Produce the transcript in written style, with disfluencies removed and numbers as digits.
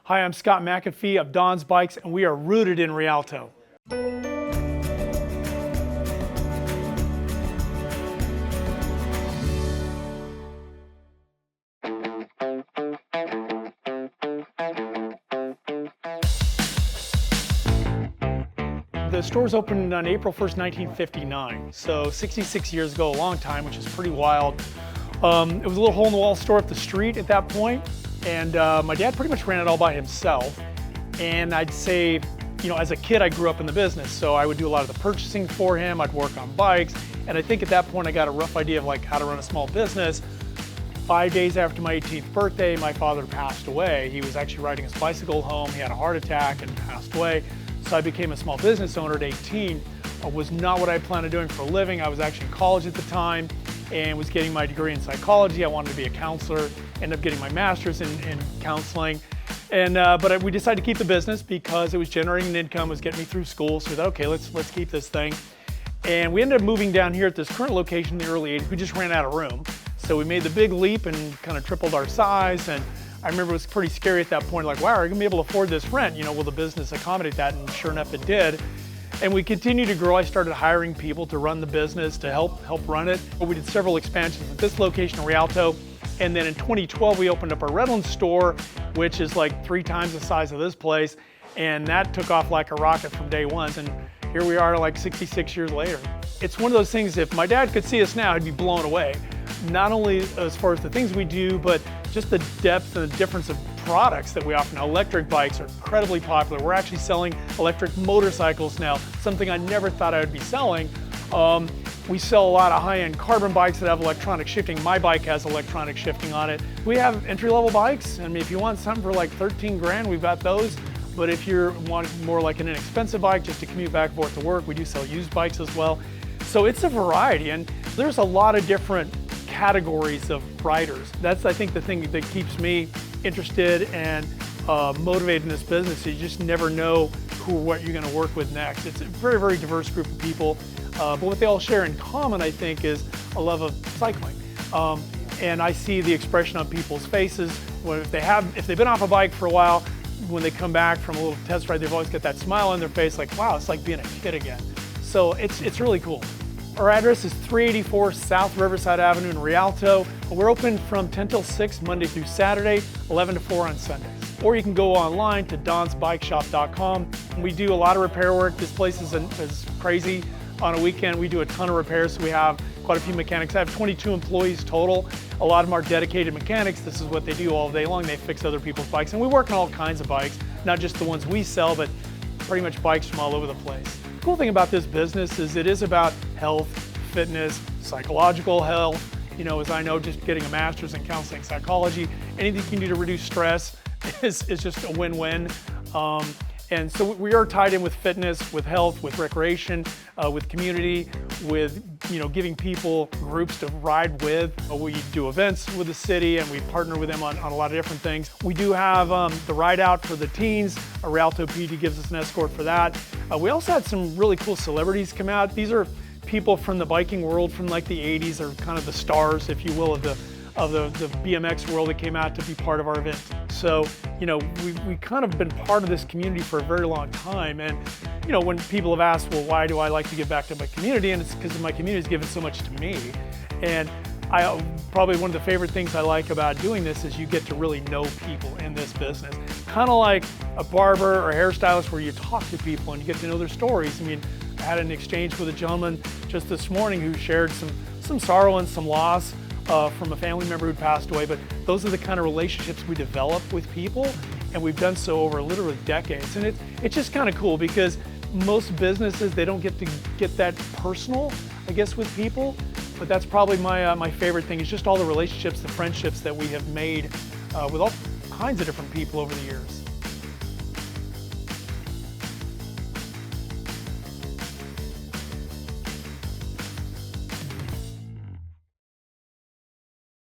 Hi, I'm Scott McAfee of Don's Bikes, and we are rooted in Rialto. The store's opened on April 1st, 1959, so 66 years ago, a long time, which is pretty wild. It was a little hole-in-the-wall store up the street at that point, and my dad pretty much ran it all by himself. And I'd say, you know, as a kid, I grew up in the business, so I would do a lot of the purchasing for him. I'd work on bikes, and I think at that point I got a rough idea of like how to run a small business. 5 days after my 18th birthday, my father passed away. He was actually riding his bicycle home. He had a heart attack and passed away. So I became a small business owner at 18. It was not what I planned on doing for a living. I was actually in college at the time and was getting my degree in psychology. I wanted to be a counselor, ended up getting my master's in counseling. But we decided to keep the business because it was generating an income, was getting me through school. So we thought, okay, let's keep this thing. And we ended up moving down here at this current location in the early 80s. We just ran out of room. So we made the big leap and kind of tripled our size. And I remember it was pretty scary at that point, like, wow, are we gonna be able to afford this rent? You know, will the business accommodate that? And sure enough, it did. And we continued to grow. I started hiring people to run the business, to help run it. We did several expansions at this location in Rialto. And then in 2012, we opened up our Redlands store, which is like 3 times the size of this place. And that took off like a rocket from day one. And here we are like 66 years later. It's one of those things, if my dad could see us now, he'd be blown away. Not only as far as the things we do, but just the depth and the difference of products that we offer now. Electric bikes are incredibly popular. We're actually selling electric motorcycles now, something I never thought I would be selling. We sell a lot of high-end carbon bikes that have electronic shifting. My bike has electronic shifting on it. We have entry-level bikes. I mean, if you want something for like 13 grand, we've got those. But if you're wanting more like an inexpensive bike just to commute back and forth to work, we do sell used bikes as well. So it's a variety, and there's a lot of different categories of riders. That's, I think, the thing that keeps me interested and motivated in this business. You just never know what you're going to work with next. It's a very, very diverse group of people, but what they all share in common, I think, is a love of cycling. And I see the expression on people's faces when if they've been off a bike for a while, when they come back from a little test ride, they've always got that smile on their face, like, wow, it's like being a kid again. So it's really cool. Our address is 384 South Riverside Avenue in Rialto. We're open from 10 till 6 Monday through Saturday, 11 to 4 on Sundays. Or you can go online to donsbikeshop.com. We do a lot of repair work. This place is crazy. On a weekend, we do a ton of repairs. So we have quite a few mechanics. I have 22 employees total. A lot of them are dedicated mechanics. This is what they do all day long. They fix other people's bikes. And we work on all kinds of bikes, not just the ones we sell, but pretty much bikes from all over the place. The cool thing about this business is it is about health, fitness, psychological health. You know, as I know, just getting a master's in counseling psychology, anything you can do to reduce stress is just a win-win. And so we are tied in with fitness, with health, with recreation, with community, with, you know, giving people groups to ride with. We do events with the city and we partner with them on a lot of different things. We do have the ride out for the teens. Rialto PD gives us an escort for that. We also had some really cool celebrities come out. These are people from the biking world from like the 80s, or kind of the stars, if you will, of the BMX world that came out to be part of our event. So, you know, we kind of been part of this community for a very long time. And, you know, when people have asked, well, why do I like to give back to my community? And it's because my community has given so much to me. And probably one of the favorite things I like about doing this is you get to really know people in this business. Kind of like a barber or a hairstylist where you talk to people and you get to know their stories. I mean, I had an exchange with a gentleman just this morning who shared some sorrow and some loss from a family member who'd passed away, but those are the kind of relationships we develop with people, and we've done so over literally decades. And it's just kind of cool because most businesses, they don't get to get that personal, I guess, with people, but that's probably my favorite thing, is just all the relationships, the friendships that we have made with all kinds of different people over the years.